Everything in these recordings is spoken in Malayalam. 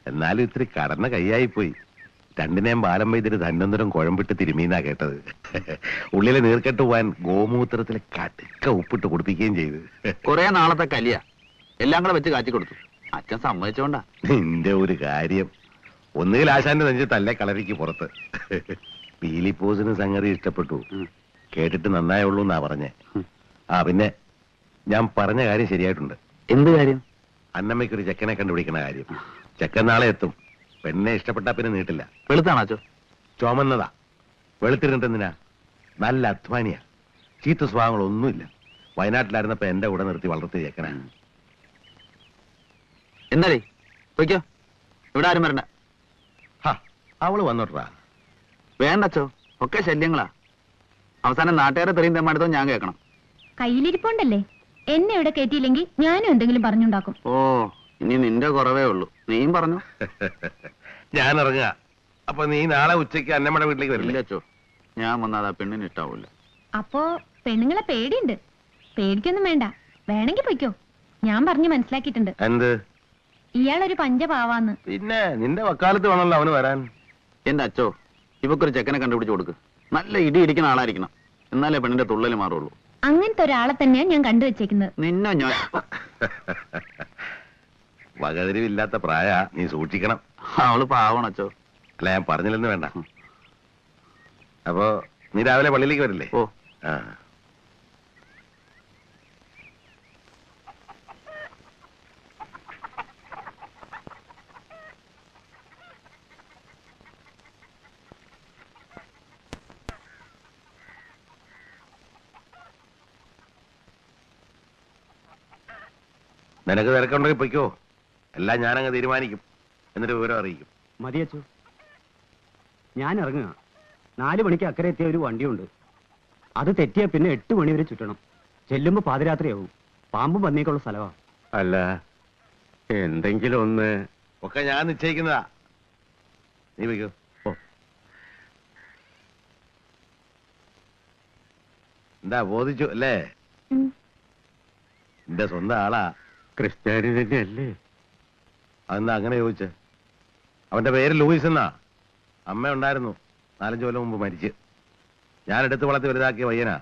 എന്നാലും ഇത്തിരി കടന്ന കൈയായിപ്പോയി. രണ്ടിനെയും ബാലം വൈദ്യര് തന്നൊന്നരം കുഴമ്പിട്ട് തിരുമീന്നാ കേട്ടത്. ഉള്ളിലെ നീർക്കെട്ട് പോവാൻ ഗോമൂത്രത്തിൽ കടുക്ക ഉപ്പിട്ട് കുടിപ്പിക്കുകയും ചെയ്ത്. കുറെ നാളത്തെ കലിയ എല്ലാം കൂടെ വെച്ച് കാച്ചി കൊടുത്തു. അച്ഛൻ സമ്മതിച്ചോണ്ടാ. നിന്റെ ഒരു കാര്യം, ഒന്നുകിൽ ആശാന്റെ നെഞ്ചത്തല്ലേ കളരിക്ക് പുറത്ത്. പീലിപ്പോസിന് സംഗതി ഇഷ്ടപ്പെട്ടു, കേട്ടിട്ട് നന്നായുള്ളൂ എന്നാ പറഞ്ഞേ. പിന്നെ ഞാൻ പറഞ്ഞ കാര്യം ശരിയായിട്ടുണ്ട്. എന്ത് കാര്യം? അന്നമ്മയ്ക്കൊരു ചെക്കനെ കണ്ടുപിടിക്കണ കാര്യം. ചെക്കൻ നാളെ എത്തും. പെണ്ണെ ഇഷ്ടപ്പെട്ടാ പിന്നെ നീട്ടില്ല. വെളുത്താണോ? ചുമന്നതാ. വെളുത്തിരുന്നിട്ടെന്തിനാ? നല്ല അധ്വാനിയാ. ചീത്ത സ്വഭാവങ്ങളൊന്നുമില്ല. വയനാട്ടിലായിരുന്നപ്പോ എന്റെ കൂടെ നിർത്തി വളർത്തിയ ചെക്കനാ. എന്താടേ പൊയ്ക്കോ, ഇവിടെ ആരും വരണ്ട. അവള് വന്നോട്ടാ. വേണ്ടച്ചോ, ഒക്കെ ശല്യങ്ങളാ. അവസാനം നാട്ടുകാരെ തെറിയും തെമ്മാടുത്തോ ഞാൻ കേൾക്കണം. കയ്യിലിരിപ്പുണ്ടല്ലേ, എന്നെ ഇവിടെ കയറ്റിയില്ലെങ്കിൽ ഞാനും എന്തെങ്കിലും പറഞ്ഞുണ്ടാക്കും. ഓ, ഇനി നിന്റെ കുറവേ ഉള്ളൂ. നീയും പറഞ്ഞു. ഞാൻ ഇറങ്ങുക. അപ്പൊ നീ നാളെ ഉച്ചയ്ക്ക് അന്നമ്മയുടെ വീട്ടിലേക്ക് വരില്ലച്ചോ? ഞാൻ വന്നാൽ ആ പെണ്ണിന് ഇഷ്ടാവൂല. അപ്പോ പെണ്ണുങ്ങളെ പേടിയുണ്ട്. പേടിക്കൊന്നും വേണ്ട, വേണമെങ്കിൽ പൊയ്ക്കോ. ഞാൻ പറഞ്ഞു മനസ്സിലാക്കിയിട്ടുണ്ട്. എന്ത്? ഇയാളൊരു പഞ്ചപാവാന്ന്. പിന്നെ നിന്റെ വക്കാലത്ത് വേണമല്ലോ അവന് വരാൻ. എന്റെ അച്ചോ, ഇവക്കൊരു ചെക്കനെ കണ്ടുപിടിച്ച് കൊടുക്ക്. നല്ല ഇടി ഇടിക്കുന്ന ആളായിരിക്കണം, എന്നാലേ പെണ്ണിന്റെ തുള്ളല് മാറുള്ളൂ. അങ്ങനത്തെ ഒരാളെ തന്നെയാണ് ഞാൻ കണ്ടുവച്ചേക്കുന്നത്. നിന്നെ ഞാൻ വകതിരിവില്ലാത്ത പ്രായ, നീ സൂക്ഷിക്കണം. അവള് പാവണച്ചോ. അല്ല, ഞാൻ പറഞ്ഞില്ലെന്ന് വേണ്ട. അപ്പോ നീ രാവിലെ പള്ളിയിലേക്ക് വരില്ലേ? ഓ. നിനക്ക് തിരക്കുണ്ടെങ്കിൽ പൊയ്ക്കോ. എല്ലാം ഞാനങ്ങ് തീരുമാനിക്കും, എന്നിട്ട് വിവരം അറിയിക്കും. മതിയച്ചു, ഞാൻ ഇറങ്ങുക. 4 മണിക്ക് അക്കരെ എത്തിയ ഒരു വണ്ടിയുണ്ട്. അത് തെറ്റിയാ പിന്നെ 8 മണി വരെ ചുറ്റണം. ചെല്ലുമ്പോ പാതിരാത്രിയാവും. പാമ്പും പന്നിയൊക്കെയുള്ള സ്ഥലമാ. അല്ല, എന്തെങ്കിലും ഒന്ന് ഒക്കെ ഞാൻ നിശ്ചയിക്കുന്നതാ. നീ വയ്ക്കോ. എന്താ ബോധിച്ചു അല്ലേ? എന്റെ സ്വന്തം ആളാ. ക്രിസ്ത്യാനി തന്നെയല്ലേ? അതെന്താ അങ്ങനെ ചോദിച്ചേ? അവന്റെ പേര് ലൂയിസ് എന്നാ. അമ്മ ഉണ്ടായിരുന്നു, 4-5 കൊല്ലം മുമ്പ് മരിച്ച്. ഞാൻ എടുത്ത് വളർത്തി വലുതാക്കിയ പയ്യനാ.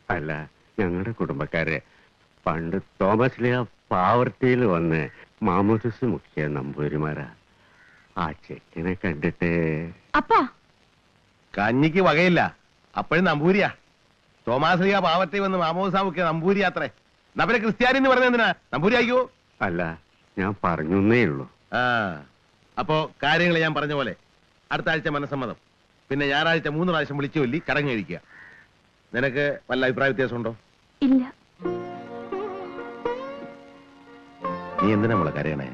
അല്ല, ഞങ്ങളുടെ കുടുംബക്കാരെ പണ്ട് തോമസ് ലിയ പാവർട്ടിയിൽ വന്ന് മാമോദിസ മുഖ്യ നമ്പൂരിമാരാ. ആ ചെക്കനെ കണ്ടിട്ട് അപ്പാ കഞ്ഞിക്ക് വകയില്ല, അപ്പോഴും നമ്പൂരിയാ. തോമാസ് ലിയ പാവർട്ടി വന്ന് മാമോദിസ മുഖ്യ നമ്പൂരി അത്രേ. നമ്പരെ ക്രിസ്ത്യാനി എന്ന് പറഞ്ഞ എന്തിനാ? നമ്പൂരി ആയിക്കോ. അല്ല, ഞാൻ പറഞ്ഞേ ഉള്ളൂ. അപ്പോ കാര്യങ്ങൾ ഞാൻ പറഞ്ഞ പോലെ അടുത്ത ആഴ്ച മനസ്സമ്മതം, പിന്നെ ഞായറാഴ്ച 3 പ്രാവശ്യം വിളിച്ചു ചൊല്ലി ചടങ്ങ് കഴിക്കുക. നിനക്ക് വല്ല അഭിപ്രായ വ്യത്യാസമുണ്ടോ? ഇല്ല. നീ എന്തിനാ മോളെ കരയണേ?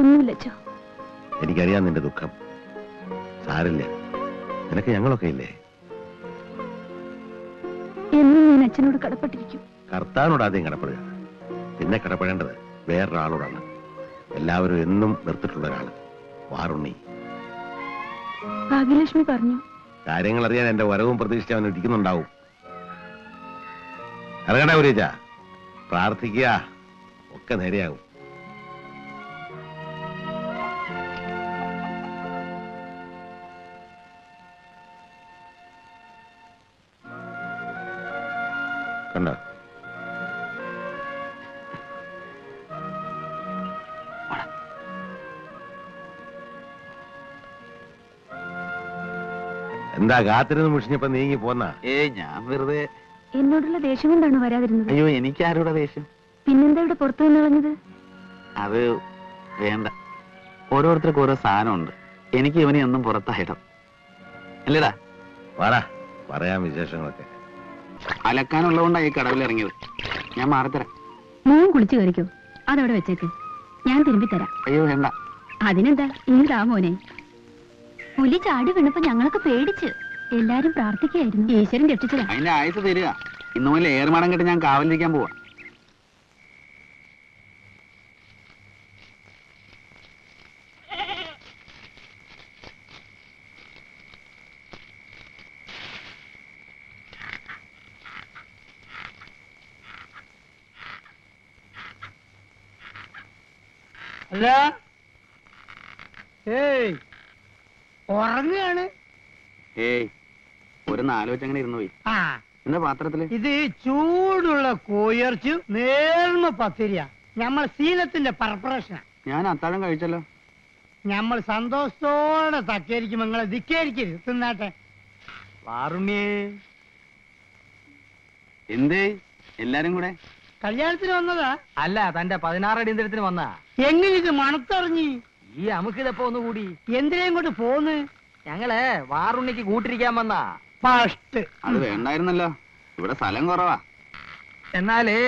ഒന്നുമില്ലച്ചോ. എനിക്കറിയാം നിന്റെ ദുഃഖം. സാരില്ല, നിനക്ക് ഞങ്ങളൊക്കെ ഇല്ലേ? എന്നും ഞാൻ അച്ഛനോട് കടപ്പെട്ടിരിക്കും. കർത്താവിനോട് ആദ്യം കടപ്പെടുക, പിന്നെ കടപ്പെടേണ്ടത് വേറൊരാളോടാണ്. എല്ലാവരും എന്നും നിർത്തിട്ടുള്ള ഒരാള്, വാറുണ്ണി. ഭാഗ്യലക്ഷ്മി പറഞ്ഞു. കാര്യങ്ങൾ അറിയാൻ എന്റെ വരവും പ്രതീക്ഷിച്ച് അവൻ ഇരിക്കുന്നുണ്ടാവും. ഇറങ്ങട്ടെ ഗുരുജ, പ്രാർത്ഥിക്കുക, ഒക്കെ നേരെയാകും. കണ്ടോ? എന്താ കാത്തിരുന്ന് മുഷിഞ്ഞപ്പോ നീങ്ങി പോന്നാ? ഞാൻ വെറുതെ. എന്നോടുള്ള ദേഷ്യം കൊണ്ടാണ് വരാതിരുന്നത്. അയ്യോ, എനിക്കാരുടെ ദേഷ്യം? പിന്നെന്താ ഇവിടെ പുറത്തു നിന്ന് കളഞ്ഞത്? അത് വേണ്ട. ഓരോരുത്തർക്കും ഓരോ സാധനമുണ്ട്. എനിക്ക് ഇവനെ ഒന്നും പുറത്തായിടം അല്ലേടാ. വാടാ, പറയാം വിശേഷങ്ങളൊക്കെ. അലക്കാനുള്ളതുകൊണ്ടാണ് ഈ കടവിൽ ഇറങ്ങിയത്. ഞാൻ മാറിത്തരാം. മോൻ കുളിച്ചു കയറിക്കോ, അതവിടെ വെച്ചേക്ക്, ഞാൻ തിരുമ്പി തരാം. അയ്യോ വേണ്ട. അതിനെന്താ, ഇതാ മോനെ. പുലി ചാടി വീണപ്പോ ഞങ്ങളൊക്കെ പേടിച്ച് എല്ലാരും പ്രാർത്ഥിക്കായിരുന്നു. ഈശ്വരൻ രക്ഷിച്ചതാ. അതിന്റെ ആയുസ് തരിക. ഇന്നു മുതൽ ഏറുമാടം കെട്ട് ഞാൻ കാവലിരിക്കാൻ പോവാ. അല്ല, ഏയ് ഉറങ്ങാണ്. ഏയ് ഒരു 4 വെച്ച് അങ്ങനെ ഇരുന്നു പോയി. ആ എന്താ പാത്രത്തില്? ഇത് ചൂടുള്ള കോയിറച്ചി നേർമ പത്തിരിയാ. നമ്മൾ ശീലത്തിന്റെ പറപ്രശ്ന. ഞാൻ അത്താഴം കഴിച്ചല്ലോ. നമ്മൾ സന്തോഷത്തോടെ തക്കേരിക്കും. നിങ്ങളെ ധിക്കേരിക്കരുത്. തിന്നാട്ടെ. വാറുണ്ണിയേ, എന്തേ എല്ലാരും കൂടെ? കല്യാണത്തിന് വന്നതാ? അല്ല, തന്റെ 16 അടിയന്തരത്തിന് വന്നാ. എങ്ങനെ ഇത് മണത്തറിഞ്ഞി? ഈ അമുക്കിതപ്പോ ഒന്നുകൂടി. എന്തിനേം കൊണ്ട് പോന്ന്? ഞങ്ങള് വാറുണ്ണിക്ക് കൂട്ടിരിക്കാൻ വന്നാ. ഫസ്റ്റ് അത് വേണ്ടായിരുന്നല്ലോ, ഇവിടെ സ്ഥലം കുറവാ. എന്നാലേ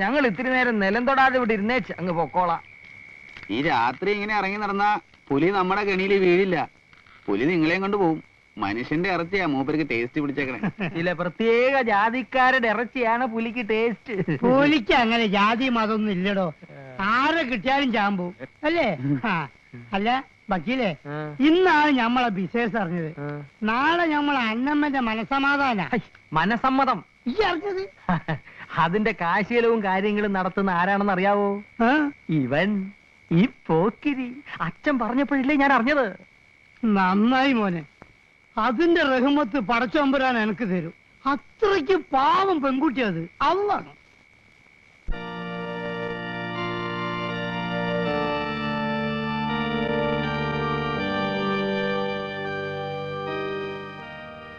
ഞങ്ങൾ ഇത്തിരി നേരം നിലം തൊടാതെ ഇവിടെ ഇരുന്നേച്ച് അങ്ങ് പൊക്കോളാം. ഈ രാത്രി ഇങ്ങനെ ഇറങ്ങി നടന്നാ പുലി നമ്മുടെ കെണിയിൽ വീഴില്ല. പുലി നിങ്ങളെയും കൊണ്ട് പോവും. മനുഷ്യന്റെ ഇറച്ചിയാ മൂപ്പർക്ക് ടേസ്റ്റ് പിടിച്ചേക്കണേ. ചില പ്രത്യേക ജാതിക്കാരുടെ ഇറച്ചിയാണ് പുലിക്ക് ടേസ്റ്റ്. പുലിക്ക് അങ്ങനെ ജാതി മതമൊന്നും ഇല്ലടോ. ആരെ കിട്ടിയാലും ചാമ്പൂ അല്ലേ? അല്ല വക്കീലേ, ഇന്നാണ് ഞമ്മളെ ബിസിനസ് അറിഞ്ഞത്. നാളെ ഞമ്മളെ അന്നമ്മന്റെ മനസമാധാന. മനസമ്മതം ഈ അറിഞ്ഞത്? അതിന്റെ കാശീലവും കാര്യങ്ങളും നടത്തുന്ന ആരാണെന്ന് അറിയാവോ? ഇവൻ, ഈ പോക്കിരി. അച്ഛൻ പറഞ്ഞപ്പോഴില്ലേ ഞാൻ അറിഞ്ഞത്. നന്നായി മോനെ. അതിന്റെ റഹ്മത്ത് പടച്ചൊമ്പരാൻ എനിക്ക് തരും. അത്രയ്ക്ക് പാവം പെൺകുട്ടി അത്. അള്ളാണ്.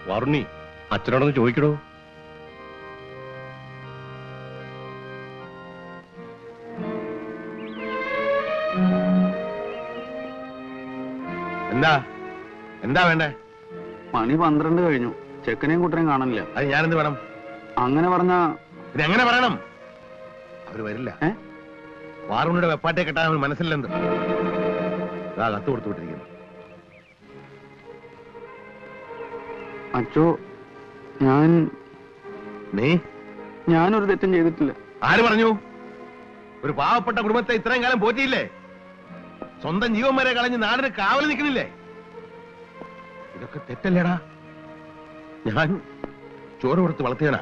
വാറുണ്ണി, അച്ഛനോടൊന്ന് ചോദിക്കണോ? എന്താ എന്താ വേണ്ടേ? മണി 12 കഴിഞ്ഞു. ചെക്കനെയും കുട്ടനെയും കാണാനില്ല. അത് ഞാനെന്ത് വേണം? അങ്ങനെ പറഞ്ഞാ ഇതെങ്ങനെ പറയണം? അവര് വരില്ല. വാറുണ്ണിയുടെ വെപ്പാട്ടെ കെട്ടാൻ അവന് മനസ്സിലെന്ത്? കത്ത് കൊടുത്തു വിട്ടിരിക്കുന്നു. അച്ചോ, ഞാനൊരു തെറ്റും ചെയ്തിട്ടില്ല. ആര് പറഞ്ഞു? ഒരു പാവപ്പെട്ട കുടുംബത്തെ ഇത്രയും കാലം പോറ്റിയില്ലേ? സ്വന്തം ജീവൻ വരെ കളഞ്ഞ് നാടിന് കാവൽ നിൽക്കണില്ലേ? ഇതൊക്കെ തെറ്റല്ലേടാ? ഞാൻ ചോറ് കൊടുത്ത് വളർത്തിയനാ.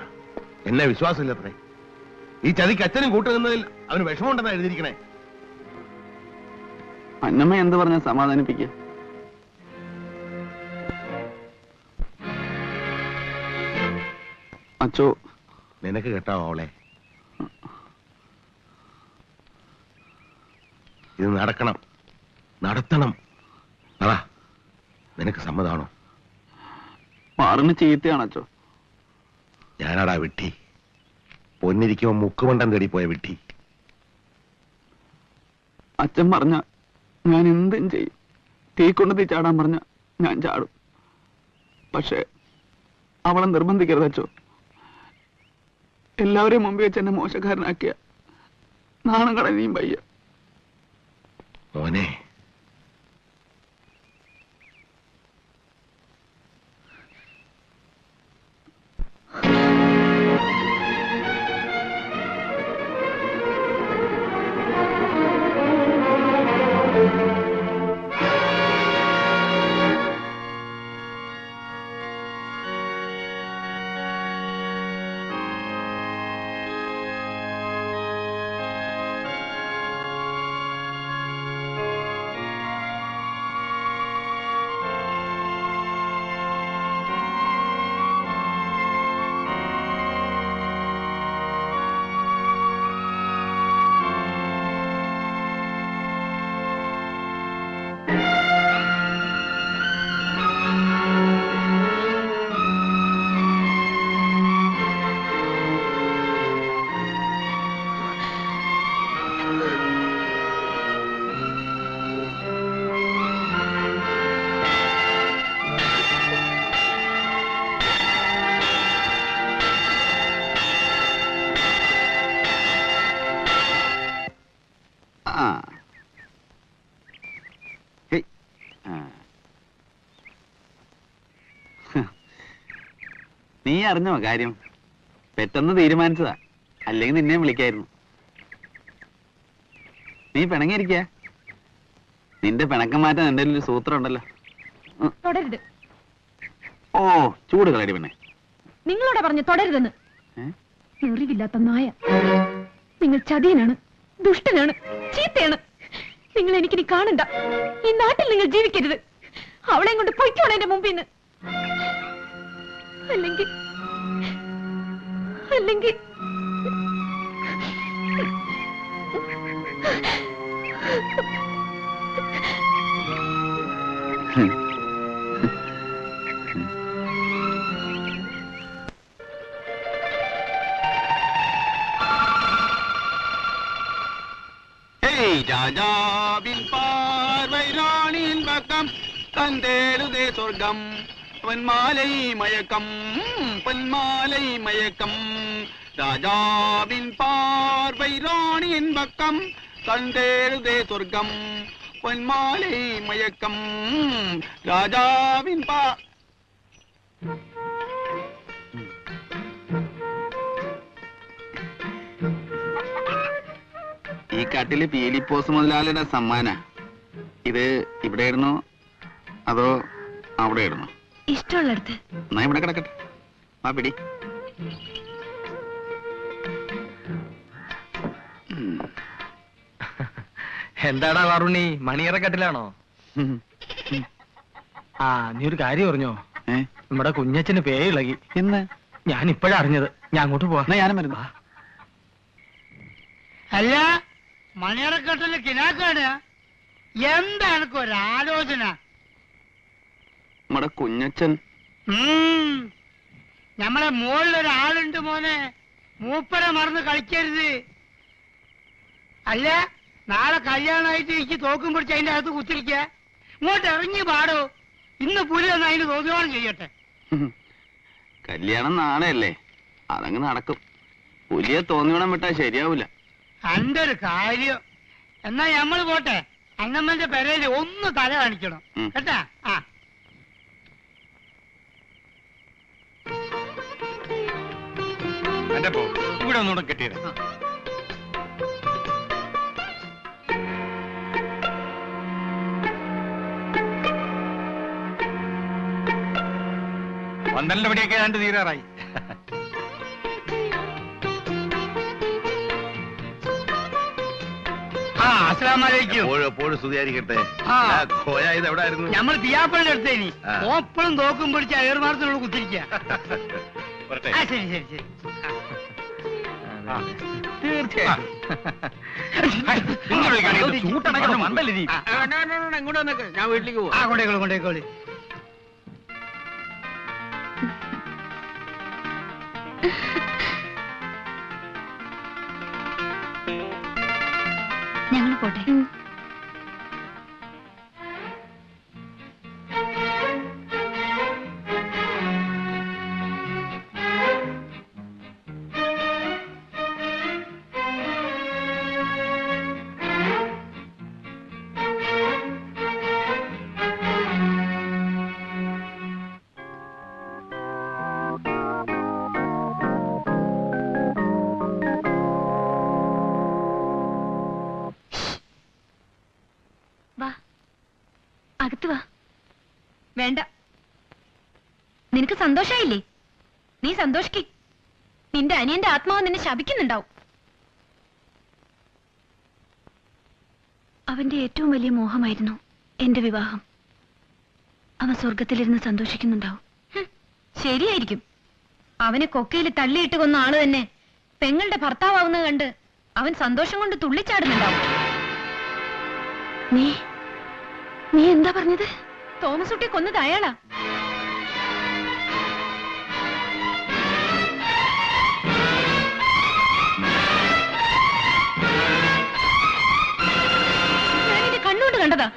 എന്നെ വിശ്വാസമില്ലത്രേ. ഈ ചതിക്ക് അച്ഛനും കൂട്ടുനിന്നതിൽ അവന് വിഷമമുണ്ടെന്നാ എഴുതിയിരിക്കണേ. അന്നമ്മ എന്ത് പറഞ്ഞ സമാധാനിപ്പിക്ക? അച്ചോ, നിനക്ക് കേട്ടാവോ അവളെ? ഇത് നടക്കണം, നടത്തണം. അതാ നിനക്ക് സമ്മതമാണോ? മാറിന് ചീത്തയാണ് അച്ചോ. ഞാനാടാ വിട്ടി. പൊന്നിരിക്കുമ്പോ മുക്കുമണ്ടം തേടി പോയ വിട്ടി. അച്ഛൻ പറഞ്ഞ ഞാൻ എന്തും ചെയ്യും. തീ കൊണ്ട് തീ ചാടാൻ പറഞ്ഞ ഞാൻ ചാടും. പക്ഷെ അവളെ നിർബന്ധിക്കരുത് അച്ചോ. എല്ലാവരെയും മുമ്പ് വെച്ച് എന്നെ മോശക്കാരനാക്കിയ നാണം കളയുകയും വയ്യ. മോനെ, നീ അറിഞ്ഞോ കാര്യം? പെട്ടെന്ന് തീരുമാനിച്ചതാ, അല്ലെങ്കിൽ നിന്നെ വിളിക്കായിരുന്നു. നീ പിണങ്ങിയിരിക്ക? നിന്റെ പിണക്കം മാറ്റാൻ എന്റെ ഒരു സൂത്രം ഉണ്ടല്ലോ. തുടരുത്. ഓ, ചൂട് കളടി പെണ്ണെ. നിങ്ങളോട് പറഞ്ഞു തുടരുതെന്ന്. എറിവില്ലാത്ത നായ. നിങ്ങൾ ചതിയനാണ്, ദുഷ്ടനാണ്, ചീത്തയാണ്. നിങ്ങൾ എനിക്കിനി കാണണ്ട. ഈ നാട്ടിൽ നിങ്ങൾ ജീവിക്കരുത്. അവളെ കൊണ്ട് പൊയ്ക്കോണം എന്റെ മുമ്പിൽ നിന്ന്. അല്ലെങ്കിൽ അല്ലെങ്കിൽ രാജാവിൻ പാർവൈ റാണിயின் பக்கம் கண்டேடுதே சொர்க்கம் பொன்மாலை மயக்கம் பொன்மாலை மயக்கம் ராஜாவின் பார்வை ராணியின் பக்கம் கண்டேடுதே சொர்க்கம் பொன்மாலை மயக்கம் ராஜாவின் ഈ കാട്ടില് പീലിപ്പോസ് മുതലാളിയുടെ സമ്മാന. ഇത് ഇവിടെ ഇടുന്നോ അതോ അവിടെ ഇടുന്നോ? ഇഷ്ടമുള്ളടത്ത്. എന്നാ ഇവിടെ കിടക്കട്ടെ. ആ പിടി. എന്താടാ വാറുണ്ണി, മണിയറക്കട്ടിലാണോ? ആ, നീ ഒരു കാര്യം പറഞ്ഞോ? നമ്മുടെ കുഞ്ഞച്ഛന് പേ ഇളകി. എന്ന് ഞാൻ ഇപ്പോഴാ അറിഞ്ഞത്. ഞാൻ അങ്ങോട്ട് പോവാ. ഞാനും വരുന്നു. അല്ല, മണിയറക്കട്ടില് കിനാക്കാണ്. എന്താണ് ഒരാലോചന? നമ്മുടെ കുഞ്ഞച്ഛൻ നമ്മളെ മുകളിലൊരാളുണ്ട് മോനെ. മൂപ്പരെ മറന്ന് കളിക്കരുത്. അല്ല, നാളെ കല്യാണമായിട്ട് എനിക്ക് തോക്കും പിടിച്ച് അതിന്റെ അകത്ത് കുത്തിരിക്ക. ഇങ്ങോട്ട് ഇറങ്ങി പാടോ. ഇന്ന് പുലി ഒന്ന് അതിന് തോന്നിയോളം ചെയ്യട്ടെ. കല്യാണം നാളെയല്ലേ, അതങ്ങ് നടക്കും. പുലിയെ തോന്നിയോണം വിട്ടാ ശരിയാവൂല. അന്റെ ഒരു കാര്യം. എന്നാ ഞമ്മള് പോട്ടെ. അന്നമ്മന്റെ പെരയില് ഒന്ന് തല കാണിക്കണം കേട്ടാ. ആ, ഇവിടെ ഒന്നുകൂടെ കെട്ടിയത്. പന്ത്രണ്ട് മണിയൊക്കെ ഏതാണ്ട് തീരാറായി. എപ്പോഴും സ്തുതിയായിരിക്കട്ടെ. ആ. ഇത് എവിടെ ആയിരുന്നു? ഞമ്മള് പിയാപ്പളിന്റെ അടുത്തേനി. ആ. ഓപ്പളും തോക്കും പിടിച്ച് ഏറുമാറത്തിനുള്ള കുത്തിരിക്ക. ആ, ശരി ശരി ശരി. തീർച്ചയായും. ഞാൻ വീട്ടിലേക്ക് പോവാ. ആ, കൊണ്ടേക്കോളൂ കൊണ്ടേക്കോളൂ. ഞങ്ങൾ പോട്ടെ. അകത്ത് വാ. വേണ്ട, നിനക്ക് സന്തോഷായില്ലേ? നീ സന്തോഷിക്ക്. നിന്റെ അനിയന്റെ ആത്മാവ് നിന്നെ ശപിക്കുന്നുണ്ടാവും. അവന്റെ ഏറ്റവും വലിയ മോഹമായിരുന്നു എന്റെ വിവാഹം. അവൻ സ്വർഗത്തിലിരുന്ന് സന്തോഷിക്കുന്നുണ്ടാവും. ശരിയായിരിക്കും. അവനെ കൊക്കയിൽ തള്ളിയിട്ട് കൊന്ന ആള് തന്നെ പെങ്ങളുടെ ഭർത്താവുന്നത് കണ്ട് അവൻ സന്തോഷം കൊണ്ട് തുള്ളിച്ചാടുന്നുണ്ടാവും. നീ എന്താ പറഞ്ഞത്? തോമസ് കുട്ടിയെ കൊന്നത് അയാളാ. ഞാനിത് കണ്ണുകൊണ്ട് കണ്ടതാ.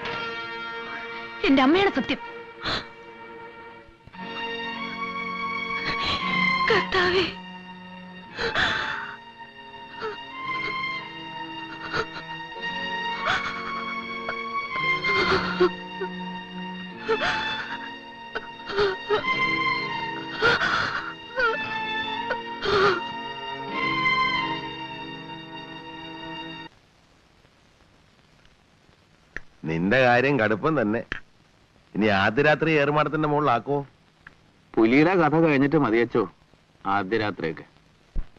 എന്റെ അമ്മയാണ് സത്യം. കർത്താവേ, നിന്റെ കാര്യം കടുപ്പം തന്നെ. ഇനി ആദ്യ രാത്രി ഏറുമാടത്തിന്റെ മുകളിലാക്കോ? പുലിയുടെ കഥ കഴിഞ്ഞിട്ട് മതിയച്ചോ ആദ്യ രാത്രിയൊക്കെ.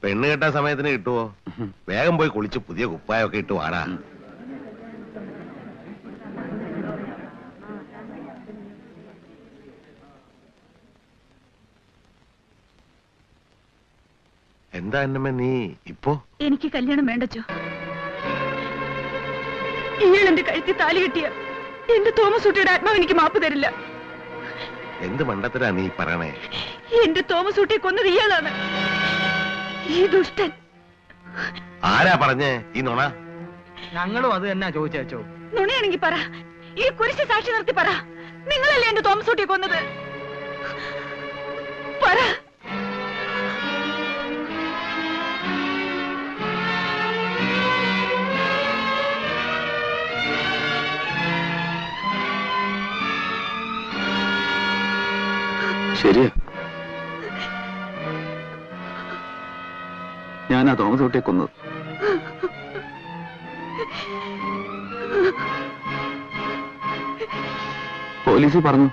പെണ്ണ് കെട്ടാൻ സമയത്തിന് കിട്ടുവോ? വേഗം പോയി കുളിച്ച് പുതിയ കുപ്പായൊക്കെ ഇട്ട് വാടാ. എന്താ അന്നമ്മ നീ ഇപ്പോ? എനിക്ക് കല്യാണം വേണ്ടച്ചോ. ഇയാൾ എന്റെ കഴുത്തി താലി കെട്ടിയ എന്റെ തോമസ് കുട്ടിയുടെ ആത്മാവ് എനിക്ക് മാപ്പ് തരില്ല. എന്ത് മണ്ടത്തരാ നീ പറയണേ? എന്റെ തോമസ് കുട്ടിയെ കൊന്നത് ഇയാളാണ്, ഈ ദുഷ്ടൻ. ആരാ പറഞ്ഞേ ഈ നുണ? ഞങ്ങളും അത് തന്നെ ചോദിച്ചോ. നുണയാണെങ്കി പറ, ഈ കുരിശ് സാക്ഷി നിർത്തി പറ, നിങ്ങളല്ലേ എന്റെ തോമസ് കുട്ടിയെ കൊന്നത്? പറ. ശരിയാ, ഞാനാ തോമസ് കുട്ടിയെ കൊന്നത്. പോലീസ് പറഞ്ഞു